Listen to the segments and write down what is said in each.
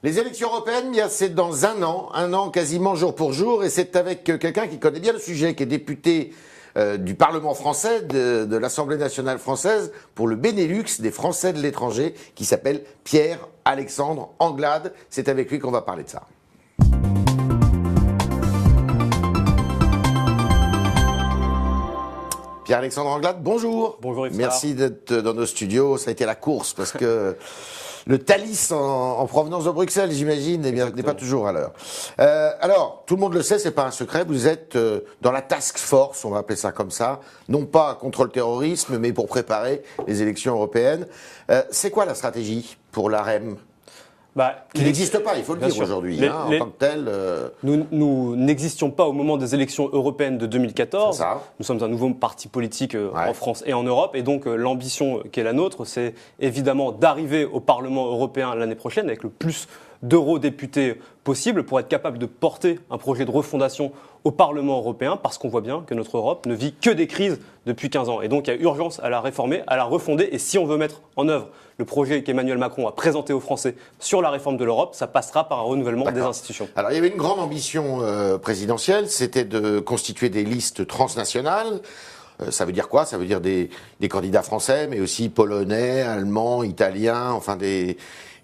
Les élections européennes, c'est dans un an quasiment jour pour jour, et c'est avec quelqu'un qui connaît bien le sujet, qui est député du Parlement français, de l'Assemblée nationale française, pour le Benelux des Français de l'étranger, qui s'appelle Pierre-Alexandre Anglade. C'est avec lui qu'on va parler de ça. Pierre-Alexandre Anglade, bonjour. Bonjour Yves. Merci d'être dans nos studios. Ça a été la course parce que le Thalys en provenance de Bruxelles, j'imagine, n'est pas toujours à l'heure. Alors, tout le monde le sait, c'est pas un secret. Vous êtes dans la task force, on va appeler ça comme ça, non pas contre le terrorisme, mais pour préparer les élections européennes. C'est quoi la stratégie pour l'AREM ? Qui n'existe pas, il faut le dire aujourd'hui, en tant que tel. Nous n'existions pas au moment des élections européennes de 2014. Nous sommes un nouveau parti politique en France et en Europe. Et donc l'ambition qui est la nôtre, c'est évidemment d'arriver au Parlement européen l'année prochaine avec le plus d'eurodéputés possible pour être capable de porter un projet de refondation au Parlement européen, parce qu'on voit bien que notre Europe ne vit que des crises depuis 15 ans. Et donc il y a urgence à la réformer, à la refonder. Et si on veut mettre en œuvre le projet qu'Emmanuel Macron a présenté aux Français sur la réforme de l'Europe, ça passera par un renouvellement des institutions. Alors il y avait une grande ambition présidentielle, c'était de constituer des listes transnationales. Ça veut dire quoi ? Ça veut dire des candidats français, mais aussi polonais, allemands, italiens, enfin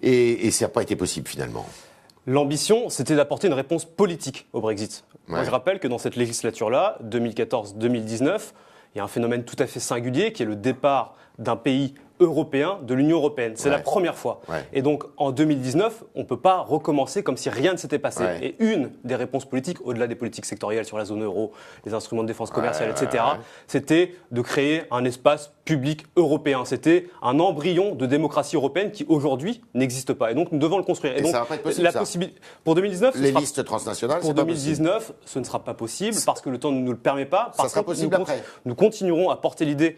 et ça n'a pas été possible finalement. L'ambition, c'était d'apporter une réponse politique au Brexit. Moi, je rappelle que dans cette législature-là, 2014-2019, il y a un phénomène tout à fait singulier qui est le départ d'un pays européen de l'Union européenne. C'est la première fois. Et donc, en 2019, on ne peut pas recommencer comme si rien ne s'était passé. Et une des réponses politiques, au-delà des politiques sectorielles sur la zone euro, les instruments de défense commerciale, etc., c'était de créer un espace public européen. C'était un embryon de démocratie européenne qui, aujourd'hui, n'existe pas. Et donc, nous devons le construire. Et donc, ça va pas être possible, pour 2019, les listes transnationales, pour 2019, ce ne sera pas possible parce que le temps ne nous le permet pas. Ça sera possible après. Nous continuerons à porter l'idée.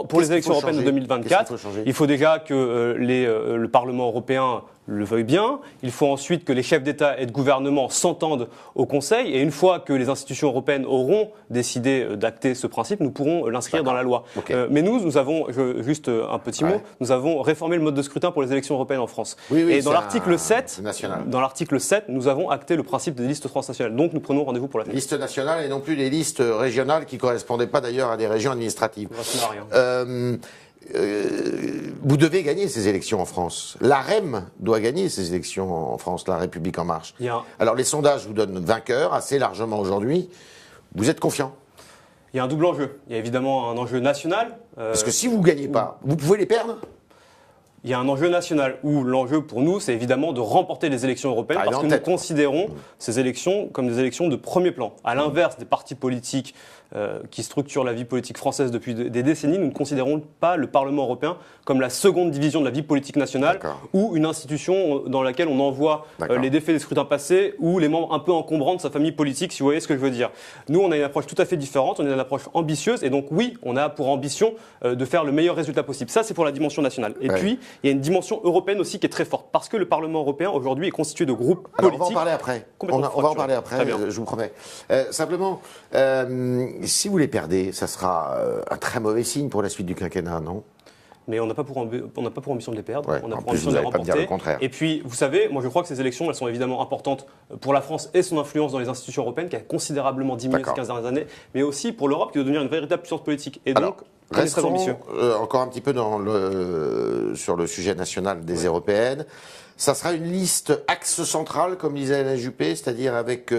Pour les élections européennes de 2024, il faut déjà que le Parlement européen le veuille bien. Il faut ensuite que les chefs d'État et de gouvernement s'entendent au Conseil. Et une fois que les institutions européennes auront décidé d'acter ce principe, nous pourrons l'inscrire dans la loi. Mais nous avons, juste un petit mot, nous avons réformé le mode de scrutin pour les élections européennes en France. Et dans l'article 7, nous avons acté le principe des listes transnationales. Donc nous prenons rendez-vous pour la fin. Listes nationales et non plus les listes régionales qui ne correspondaient pas d'ailleurs à des régions administratives. Vous devez gagner ces élections en France. L'AREM doit gagner ces élections en France, la République en marche. Alors les sondages vous donnent vainqueur assez largement aujourd'hui. Vous êtes confiant ? Il y a un double enjeu. Il y a évidemment un enjeu national. Parce que si vous ne gagnez pas, vous pouvez les perdre ? Il y a un enjeu national où l'enjeu pour nous, c'est évidemment de remporter les élections européennes parce que nous considérons ces élections comme des élections de premier plan. À l'inverse des partis politiques qui structurent la vie politique française depuis des décennies, nous ne considérons pas le Parlement européen comme la seconde division de la vie politique nationale ou une institution dans laquelle on envoie les défaits des scrutins passés ou les membres un peu encombrants de sa famille politique, si vous voyez ce que je veux dire. Nous, on a une approche tout à fait différente, on a une approche ambitieuse et donc oui, on a pour ambition de faire le meilleur résultat possible. Ça, c'est pour la dimension nationale. Et puis, il y a une dimension européenne aussi qui est très forte parce que le Parlement européen aujourd'hui est constitué de groupes politiques. On va en parler après. On va en parler après, je vous promets. Simplement, si vous les perdez, ça sera un très mauvais signe pour la suite du quinquennat, non ? Mais on n'a pas pour ambition de les perdre, on a pour ambition de les remporter. Et puis, vous savez, moi je crois que ces élections, elles sont évidemment importantes pour la France et son influence dans les institutions européennes, qui a considérablement diminué ces 15 dernières années, mais aussi pour l'Europe qui doit devenir une véritable puissance politique. Et donc, on est très ambitieux. Encore un petit peu sur le sujet national des européennes. Ça sera une liste axe central, comme disait Alain Juppé, c'est-à-dire avec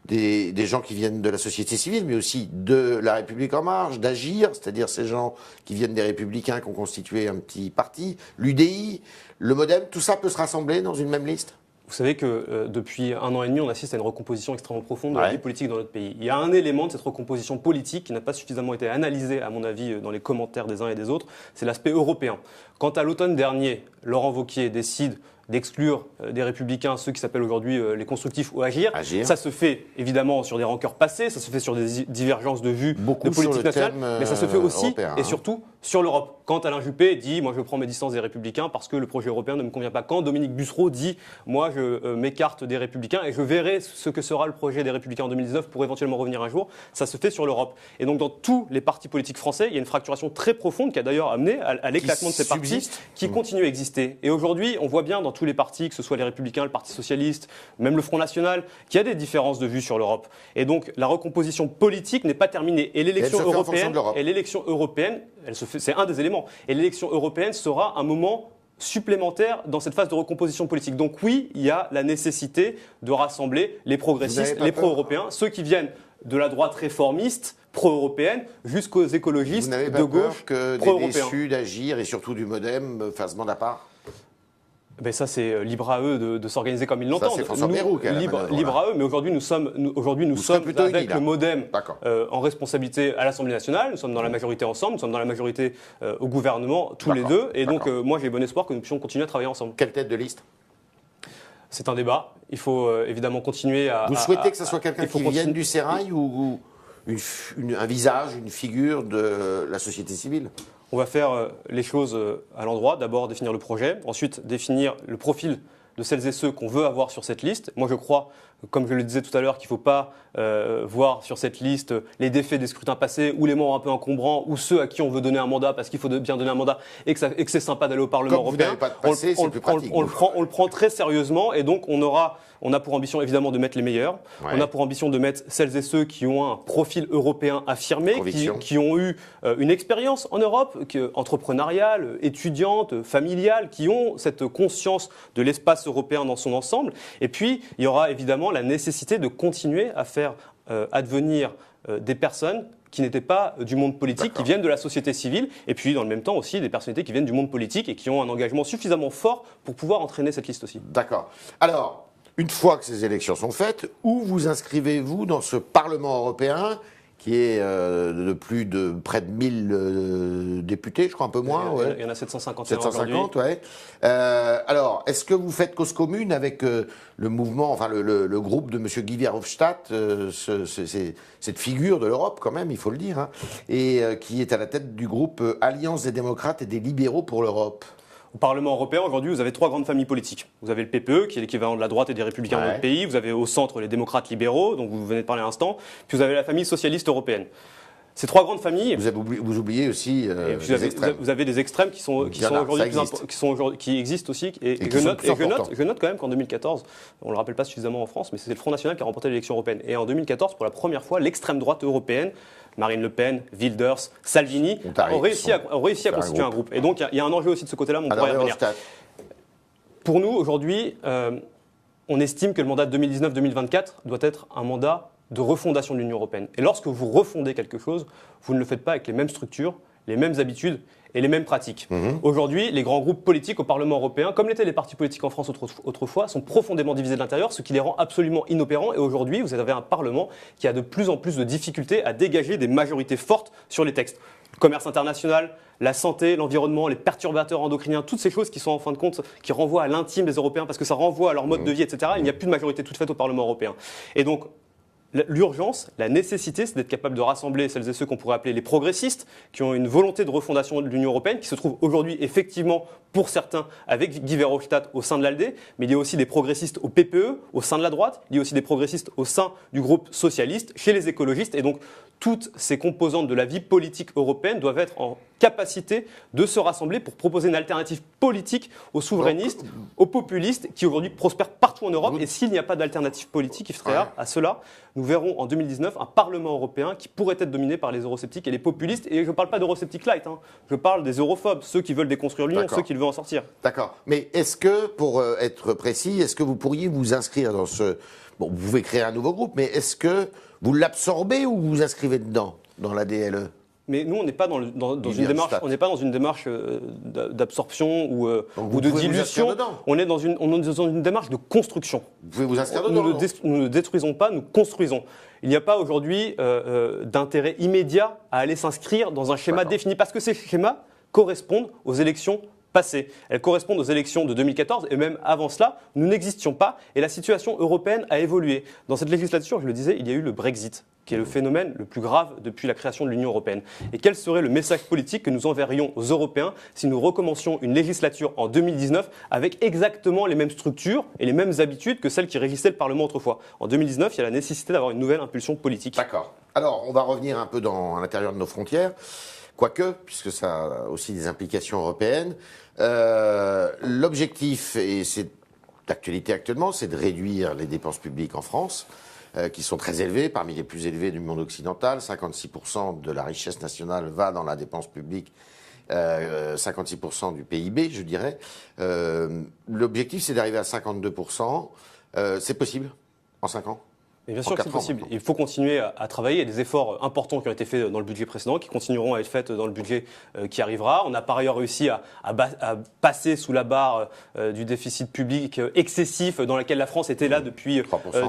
des gens qui viennent de la société civile, mais aussi de la République en marche, d'Agir, c'est-à-dire ces gens qui viennent des Républicains qui ont constitué un petit parti, l'UDI, le MoDem, tout ça peut se rassembler dans une même liste ? Vous savez que depuis 1 an et demi, on assiste à une recomposition extrêmement profonde de la vie politique dans notre pays. Il y a un élément de cette recomposition politique qui n'a pas suffisamment été analysé, à mon avis, dans les commentaires des uns et des autres, c'est l'aspect européen. Quand à l'automne dernier, Laurent Wauquiez décide d'exclure des Républicains ceux qui s'appellent aujourd'hui les constructifs ou Agir. Ça se fait évidemment sur des rancœurs passées, ça se fait sur des divergences de vues de politique nationale, mais ça se fait aussi et surtout sur l'Europe. Quand Alain Juppé dit « moi je prends mes distances des Républicains parce que le projet européen ne me convient pas », quand Dominique Bussereau dit « moi je m'écarte des Républicains et je verrai ce que sera le projet des Républicains en 2019 pour éventuellement revenir un jour », ça se fait sur l'Europe. Et donc dans tous les partis politiques français, il y a une fracturation très profonde qui a d'ailleurs amené à l'éclatement de ces partis qui continuent à exister. Et aujourd'hui, on voit bien dans tous les partis, que ce soit les Républicains, le Parti Socialiste, même le Front National, qu'il y a des différences de vue sur l'Europe. Et donc la recomposition politique n'est pas terminée. Et l'élection européenne, c'est un des éléments. Et l'élection européenne sera un moment supplémentaire dans cette phase de recomposition politique. Donc oui, il y a la nécessité de rassembler les progressistes, les pro-européens, ceux qui viennent de la droite réformiste, pro-européenne, jusqu'aux écologistes de gauche, que des déçus d'agir et surtout du MoDem fassent mandat part? Ben ça, c'est libre à eux de s'organiser comme ils l'entendent. Ça, c'est François Bayrou qui a la manœuvre, libre à eux, mais aujourd'hui, nous sommes avec le MoDem en responsabilité à l'Assemblée nationale, nous sommes dans la majorité ensemble, nous sommes dans la majorité au gouvernement, tous les deux, et donc moi, j'ai bon espoir que nous puissions continuer à travailler ensemble. Quelle tête de liste? C'est un débat. Il faut évidemment continuer à... Vous souhaitez que ce soit quelqu'un qui vienne du sérail ou un visage, une figure de la société civile? On va faire les choses à l'endroit. D'abord, définir le projet. Ensuite, définir le profil de celles et ceux qu'on veut avoir sur cette liste. Moi, je crois, comme je le disais tout à l'heure, qu'il ne faut pas voir sur cette liste les défaits des scrutins passés ou les morts un peu encombrants ou ceux à qui on veut donner un mandat parce qu'il faut bien donner un mandat et que c'est sympa d'aller au Parlement européen. On le prend très sérieusement et donc on a pour ambition évidemment de mettre les meilleurs. Ouais. On a pour ambition de mettre celles et ceux qui ont un profil européen affirmé, qui ont eu une expérience en Europe, entrepreneuriale, étudiante, familiale, qui ont cette conscience de l'espace européen dans son ensemble. Et puis, il y aura évidemment la nécessité de continuer à faire advenir des personnes qui n'étaient pas du monde politique, qui viennent de la société civile, et puis dans le même temps aussi des personnalités qui viennent du monde politique et qui ont un engagement suffisamment fort pour pouvoir entraîner cette liste aussi. D'accord. Alors, une fois que ces élections sont faites, où vous inscrivez-vous dans ce Parlement européen qui est de près de 1000 députés, je crois un peu moins. Il y en a 750. 750, ouais. Alors, est-ce que vous faites cause commune avec le mouvement, enfin le groupe de M. Guy Verhofstadt, cette figure de l'Europe quand même, il faut le dire, hein, et qui est à la tête du groupe Alliance des démocrates et des libéraux pour l'Europe? Au Parlement européen, aujourd'hui, vous avez trois grandes familles politiques. Vous avez le PPE, qui est l'équivalent de la droite et des Républicains dans notre pays. Vous avez au centre les démocrates libéraux, dont vous venez de parler à l'instant. Puis vous avez la famille socialiste européenne. Ces trois grandes familles. Vous oubliez aussi les extrêmes. Vous avez des extrêmes qui existent aussi. Et je note quand même qu'en 2014, on ne le rappelle pas suffisamment en France, mais c'est le Front National qui a remporté l'élection européenne. Et en 2014, pour la première fois, l'extrême droite européenne, Marine Le Pen, Wilders, Salvini, ont réussi à constituer un groupe. Et donc, il y a un enjeu aussi de ce côté-là, mais on pourra y revenir. Pour nous, aujourd'hui, on estime que le mandat de 2019-2024 doit être un mandat de refondation de l'Union européenne. Et lorsque vous refondez quelque chose, vous ne le faites pas avec les mêmes structures, les mêmes habitudes et les mêmes pratiques. Aujourd'hui, les grands groupes politiques au Parlement européen, comme l'étaient les partis politiques en France autrefois, sont profondément divisés de l'intérieur, ce qui les rend absolument inopérants. Et aujourd'hui, vous avez un Parlement qui a de plus en plus de difficultés à dégager des majorités fortes sur les textes. Le commerce international, la santé, l'environnement, les perturbateurs endocriniens, toutes ces choses qui sont en fin de compte, qui renvoient à l'intime des Européens parce que ça renvoie à leur mode de vie, etc. Il n'y a plus de majorité toute faite au Parlement européen. Et donc, l'urgence, la nécessité, c'est d'être capable de rassembler celles et ceux qu'on pourrait appeler les progressistes, qui ont une volonté de refondation de l'Union européenne, qui se trouvent aujourd'hui effectivement, pour certains, avec Guy Verhofstadt au sein de l'ALDE, mais il y a aussi des progressistes au PPE, au sein de la droite, il y a aussi des progressistes au sein du groupe socialiste, chez les écologistes, et donc toutes ces composantes de la vie politique européenne doivent être en capacité de se rassembler pour proposer une alternative politique aux souverainistes, aux populistes, qui aujourd'hui prospèrent partout en Europe. Et s'il n'y a pas d'alternative politique, il faudrait à cela, nous verrons en 2019 un Parlement européen qui pourrait être dominé par les eurosceptiques et les populistes. Et je ne parle pas d'eurosceptiques light, hein. Je parle des europhobles, ceux qui veulent déconstruire l'Union, ceux qui veulent en sortir. D'accord. Mais est-ce que, pour être précis, est-ce que vous pourriez vous inscrire dans ce... Bon, vous pouvez créer un nouveau groupe, mais est-ce que vous l'absorbez ou vous vous inscrivez dedans, dans la DLE? Mais nous, on n'est pas dans une démarche d'absorption ou de dilution. On est dans une démarche de construction. Vous pouvez vous inscrire dedans. Nous ne détruisons pas, nous construisons. Il n'y a pas aujourd'hui d'intérêt immédiat à aller s'inscrire dans un schéma défini, parce que ces schémas correspondent aux élections passées. Elles correspondent aux élections de 2014 et même avant cela, nous n'existions pas et la situation européenne a évolué. Dans cette législature, je le disais, il y a eu le Brexit, qui est le phénomène le plus grave depuis la création de l'Union européenne. Et quel serait le message politique que nous enverrions aux Européens si nous recommencions une législature en 2019 avec exactement les mêmes structures et les mêmes habitudes que celles qui régissaient le Parlement autrefois? En 2019, il y a la nécessité d'avoir une nouvelle impulsion politique. D'accord. Alors, on va revenir un peu à l'intérieur de nos frontières. quoique, puisque ça a aussi des implications européennes. L'objectif, et c'est d'actualité actuellement, c'est de réduire les dépenses publiques en France, qui sont très élevées, parmi les plus élevées du monde occidental. 56% de la richesse nationale va dans la dépense publique, 56% du PIB, je dirais. L'objectif, c'est d'arriver à 52%. C'est possible en 5 ans? Et bien sûr que c'est possible. Il faut continuer à travailler. Il y a des efforts importants qui ont été faits dans le budget précédent, qui continueront à être faits dans le budget qui arrivera. On a par ailleurs réussi à passer sous la barre du déficit public excessif dans lequel la France était là depuis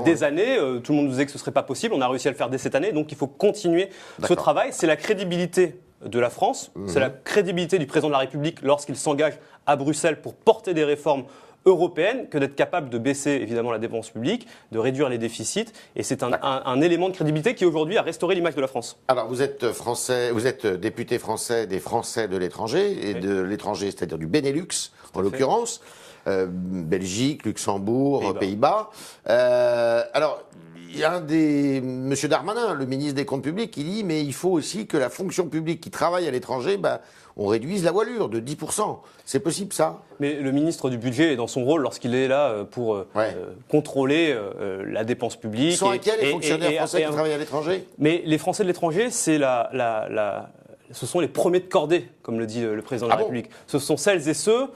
des années. Tout le monde nous disait que ce ne serait pas possible. On a réussi à le faire dès cette année. Donc il faut continuer ce travail. C'est la crédibilité de la France, c'est la crédibilité du président de la République lorsqu'il s'engage à Bruxelles pour porter des réformes européenne que d'être capable de baisser évidemment la dépense publique, de réduire les déficits. Et c'est un élément de crédibilité qui aujourd'hui a restauré l'image de la France. Alors vous êtes français, vous êtes député français des Français de l'étranger, et de l'étranger, c'est-à-dire du Benelux en l'occurrence, Belgique, Luxembourg, Pays-Bas. Alors il y a Monsieur Darmanin, le ministre des Comptes publics, qui dit mais il faut aussi que la fonction publique qui travaille à l'étranger, on réduise la voilure de 10%. C'est possible, ça? Mais le ministre du Budget est dans son rôle lorsqu'il est là pour contrôler la dépense publique. Ils sont inquiets, les fonctionnaires français qui travaillent à l'étranger? Mais les Français de l'étranger, c'est ce sont les premiers de cordée, comme le dit le président de la République. Ce sont celles et ceux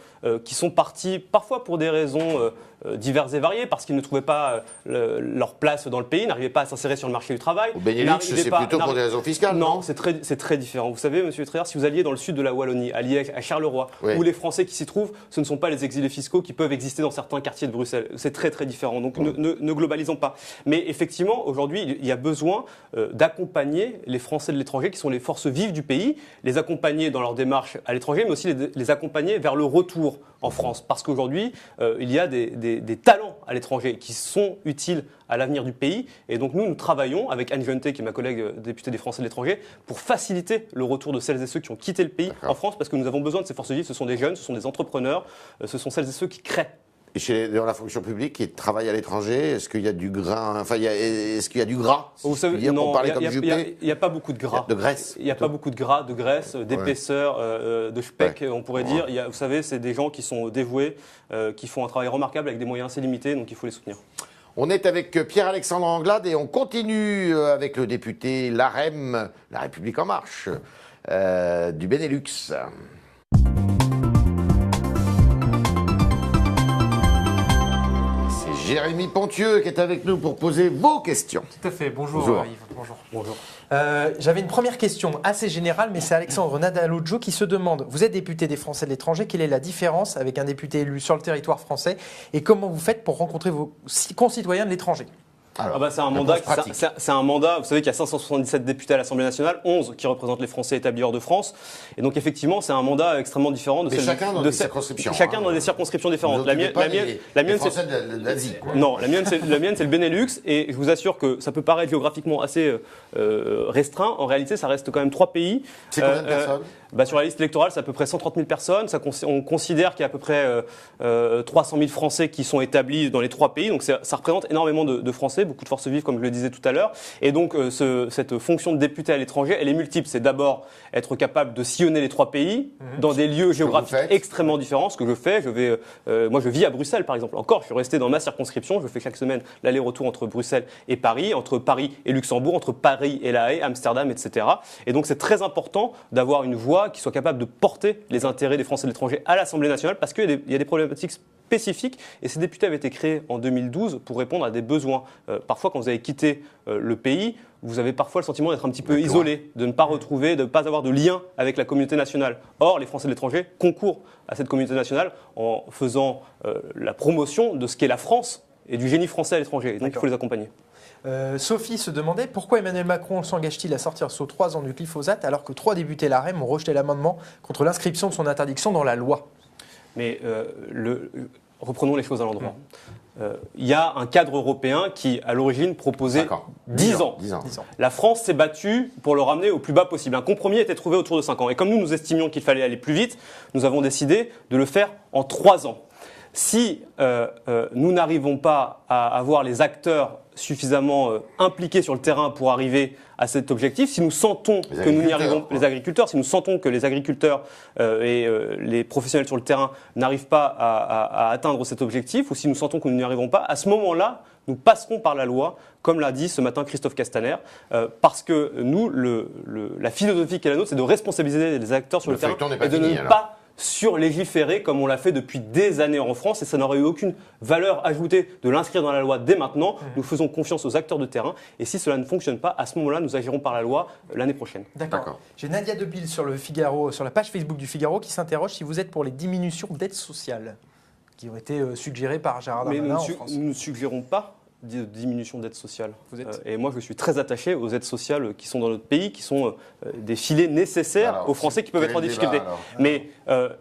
qui sont partis parfois pour des raisons diverses et variées, parce qu'ils ne trouvaient pas leur place dans le pays, n'arrivaient pas à s'insérer sur le marché du travail. Au Benelux, c'est plutôt pour des raisons fiscales, non? C'est très différent. Vous savez, monsieur Tréhard, si vous alliez dans le sud de la Wallonie, à Liège, à Charleroi, où les Français qui s'y trouvent, ce ne sont pas les exilés fiscaux qui peuvent exister dans certains quartiers de Bruxelles. C'est très très différent. Donc ne globalisons pas. Mais effectivement, aujourd'hui, il y a besoin d'accompagner les Français de l'étranger, qui sont les forces vives du pays, les accompagner dans leur démarche à l'étranger, mais aussi les accompagner vers le retour en France. Parce qu'aujourd'hui, il y a des talents à l'étranger qui sont utiles à l'avenir du pays. Et donc nous travaillons avec Anne Genetet, qui est ma collègue députée des Français de l'étranger, pour faciliter le retour de celles et ceux qui ont quitté le pays en France, parce que nous avons besoin de ces forces vives. Ce sont des jeunes, ce sont des entrepreneurs, ce sont celles et ceux qui créent. Et dans la fonction publique qui travaille à l'étranger, est-ce qu'il y a du grain, est-ce qu'il y a du gras? Vous savez, non, il n'y a pas beaucoup de gras. De graisse? Il n'y a pas beaucoup de gras, de graisse, d'épaisseur, de speck, on pourrait dire. Vous savez, c'est des gens qui sont dévoués, qui font un travail remarquable avec des moyens assez limités, donc il faut les soutenir. On est avec Pierre-Alexandre Anglade et on continue avec le député LaREM, La République En Marche, du Benelux. Jérémy Pontieux qui est avec nous pour poser vos questions. Tout à fait. Bonjour. Yves. Bonjour. J'avais une première question assez générale, mais c'est Alexandre Nadalojo qui se demande, vous êtes député des Français de l'étranger, quelle est la différence avec un député élu sur le territoire français et comment vous faites pour rencontrer vos concitoyens de l'étranger? C'est un mandat, vous savez qu'il y a 577 députés à l'Assemblée nationale, 11 qui représentent les Français établis hors de France. Et donc effectivement, c'est un mandat extrêmement différent de chacun dans des circonscriptions. Chacun dans des circonscriptions différentes. La mienne, Français d'Asie. Non, la mienne, c'est le Benelux. Et je vous assure que ça peut paraître géographiquement assez restreint. En réalité, ça reste quand même 3 pays. C'est combien de personnes? Sur la liste électorale, c'est à peu près 130 000 personnes. On considère qu'il y a à peu près 300 000 Français qui sont établis dans les 3 pays. Donc ça représente énormément de Français, beaucoup de forces vives, comme je le disais tout à l'heure. Et donc cette fonction de député à l'étranger, elle est multiple. C'est d'abord être capable de sillonner les 3 pays dans des lieux géographiques extrêmement différents. Ce que je fais, moi je vis à Bruxelles par exemple. Encore, je suis resté dans ma circonscription. Je fais chaque semaine l'aller-retour entre Bruxelles et Paris, entre Paris et Luxembourg, entre Paris et La Haye, Amsterdam, etc. Et donc c'est très important d'avoir une voix qui soit capable de porter les intérêts des Français de l'étranger à l'Assemblée nationale, parce qu'il y a des problématiques spécifiques, et ces députés avaient été créés en 2012 pour répondre à des besoins. Parfois, quand vous avez quitté le pays, vous avez parfois le sentiment d'être un petit peu isolé, de ne pas retrouver, de ne pas avoir de lien avec la communauté nationale. Or, les Français de l'étranger concourent à cette communauté nationale en faisant la promotion de ce qu'est la France et du génie français à l'étranger. Donc, il faut les accompagner. Sophie se demandait pourquoi Emmanuel Macron s'engage-t-il à sortir sous 3 ans du glyphosate alors que 3 députés LaREM ont rejeté l'amendement contre l'inscription de son interdiction dans la loi. Mais reprenons les choses à l'endroit. Il y a un cadre européen qui, à l'origine, proposait 10 ans. La France s'est battue pour le ramener au plus bas possible. Un compromis a été trouvé autour de 5 ans. Et comme nous estimions qu'il fallait aller plus vite, nous avons décidé de le faire en 3 ans. Si nous n'arrivons pas à avoir les acteurs suffisamment impliqués sur le terrain pour arriver à cet objectif, si nous sentons que nous n'y arrivons, les agriculteurs, si nous sentons que les agriculteurs et les professionnels sur le terrain n'arrivent pas à atteindre cet objectif, ou si nous sentons que nous n'y arriverons pas, à ce moment-là, nous passerons par la loi, comme l'a dit ce matin Christophe Castaner, parce que nous, la philosophie qui est la nôtre, c'est de responsabiliser les acteurs sur le terrain et de ne pas surlégiférer comme on l'a fait depuis des années en France, et ça n'aurait eu aucune valeur ajoutée de l'inscrire dans la loi dès maintenant. Nous faisons confiance aux acteurs de terrain, et si cela ne fonctionne pas, à ce moment-là, nous agirons par la loi l'année prochaine. D'accord. J'ai Nadia Depille sur le Figaro, sur la page Facebook du Figaro, qui s'interroge si vous êtes pour les diminutions d'aides sociales qui ont été suggérées par Gérard Darmanin en France. Nous ne suggérons pas de diminution d'aide sociale. Et moi, je suis très attaché aux aides sociales qui sont dans notre pays, qui sont des filets nécessaires aux Français qui peuvent être en difficulté. Mais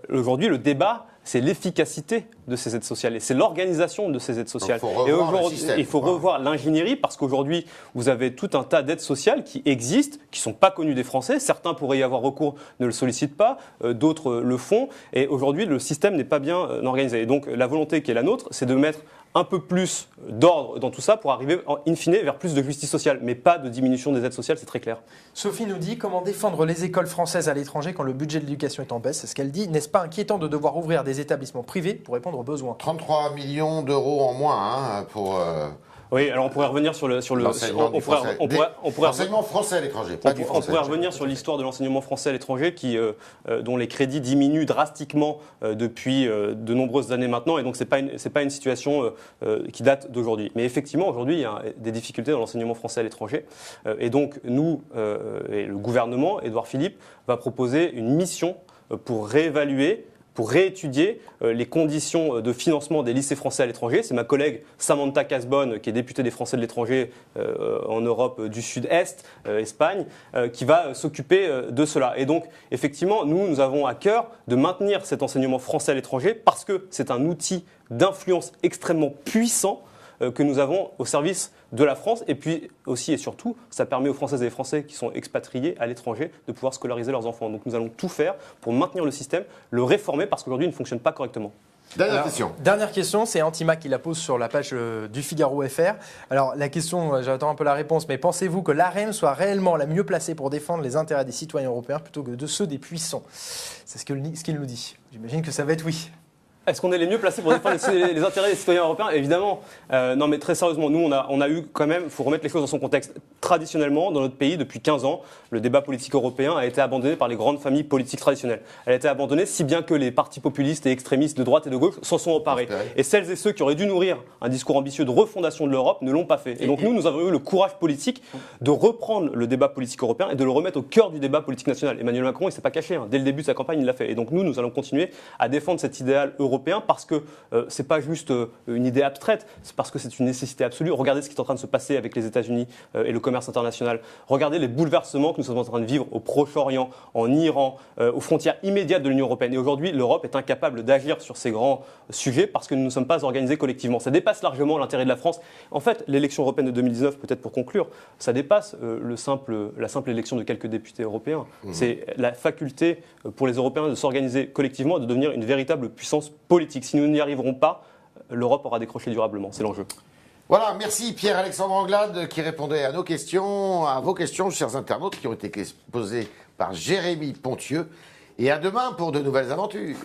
aujourd'hui, le débat, c'est l'efficacité de ces aides sociales et c'est l'organisation de ces aides sociales. Et aujourd'hui, il faut revoir l'ingénierie, parce qu'aujourd'hui, vous avez tout un tas d'aides sociales qui existent, qui ne sont pas connues des Français. Certains pourraient y avoir recours, ne le sollicitent pas, d'autres le font. Et aujourd'hui, le système n'est pas bien organisé. Et donc, la volonté qui est la nôtre, c'est de mettre un peu plus d'ordre dans tout ça pour arriver, in fine, vers plus de justice sociale, mais pas de diminution des aides sociales, c'est très clair. Sophie nous dit comment défendre les écoles françaises à l'étranger quand le budget de l'éducation est en baisse. C'est ce qu'elle dit. N'est-ce pas inquiétant de devoir ouvrir des établissements privés pour répondre aux besoins ? 33 millions d'euros en moins pour... Oui, alors on pourrait revenir sur l'enseignement français à l'étranger. On pourrait revenir sur l'histoire de l'enseignement français à l'étranger dont les crédits diminuent drastiquement depuis de nombreuses années maintenant, et donc c'est pas une situation qui date d'aujourd'hui. Mais effectivement, aujourd'hui, il y a des difficultés dans l'enseignement français à l'étranger, et donc nous et le gouvernement, Édouard Philippe, va proposer une mission pour réévaluer, pour réétudier les conditions de financement des lycées français à l'étranger. C'est ma collègue Samantha Casbonne, qui est députée des Français de l'étranger en Europe du Sud-Est, Espagne, qui va s'occuper de cela. Et donc, effectivement, nous avons à cœur de maintenir cet enseignement français à l'étranger parce que c'est un outil d'influence extrêmement puissant que nous avons au service de la France, et puis aussi et surtout, ça permet aux Françaises et aux Français qui sont expatriés à l'étranger de pouvoir scolariser leurs enfants. Donc nous allons tout faire pour maintenir le système, le réformer, parce qu'aujourd'hui il ne fonctionne pas correctement. Dernière question, c'est Antima qui la pose sur la page du Figaro FR. Alors la question, j'attends un peu la réponse, mais pensez-vous que l'AREM soit réellement la mieux placée pour défendre les intérêts des citoyens européens plutôt que de ceux des puissants ? C'est ce qu'il nous dit. J'imagine que ça va être oui. Est-ce qu'on est les mieux placés pour défendre les intérêts des citoyens européens ? Évidemment. Non, mais très sérieusement, nous, on a eu quand même, il faut remettre les choses dans son contexte. Traditionnellement, dans notre pays, depuis 15 ans, le débat politique européen a été abandonné par les grandes familles politiques traditionnelles. Elle a été abandonnée si bien que les partis populistes et extrémistes de droite et de gauche s'en sont emparés. Et celles et ceux qui auraient dû nourrir un discours ambitieux de refondation de l'Europe ne l'ont pas fait. Et donc nous avons eu le courage politique de reprendre le débat politique européen et de le remettre au cœur du débat politique national. Emmanuel Macron, il ne s'est pas caché. Dès le début de sa campagne, il l'a fait. Et donc nous allons continuer à défendre cet idéal européen, parce que c'est pas juste une idée abstraite, c'est parce que c'est une nécessité absolue. Regardez ce qui est en train de se passer avec les États-Unis et le commerce international. Regardez les bouleversements que nous sommes en train de vivre au Proche-Orient, en Iran, aux frontières immédiates de l'Union européenne. Et aujourd'hui, l'Europe est incapable d'agir sur ces grands sujets parce que nous ne sommes pas organisés collectivement. Ça dépasse largement l'intérêt de la France. En fait, l'élection européenne de 2019, peut-être pour conclure, ça dépasse la simple élection de quelques députés européens. C'est la faculté pour les Européens de s'organiser collectivement et de devenir une véritable puissance politique. Si nous n'y arriverons pas, l'Europe aura décroché durablement. C'est l'enjeu. Voilà, merci Pierre-Alexandre Anglade qui répondait à nos questions, à vos questions, chers internautes, qui ont été posées par Jérémy Pontieux. Et à demain pour de nouvelles aventures.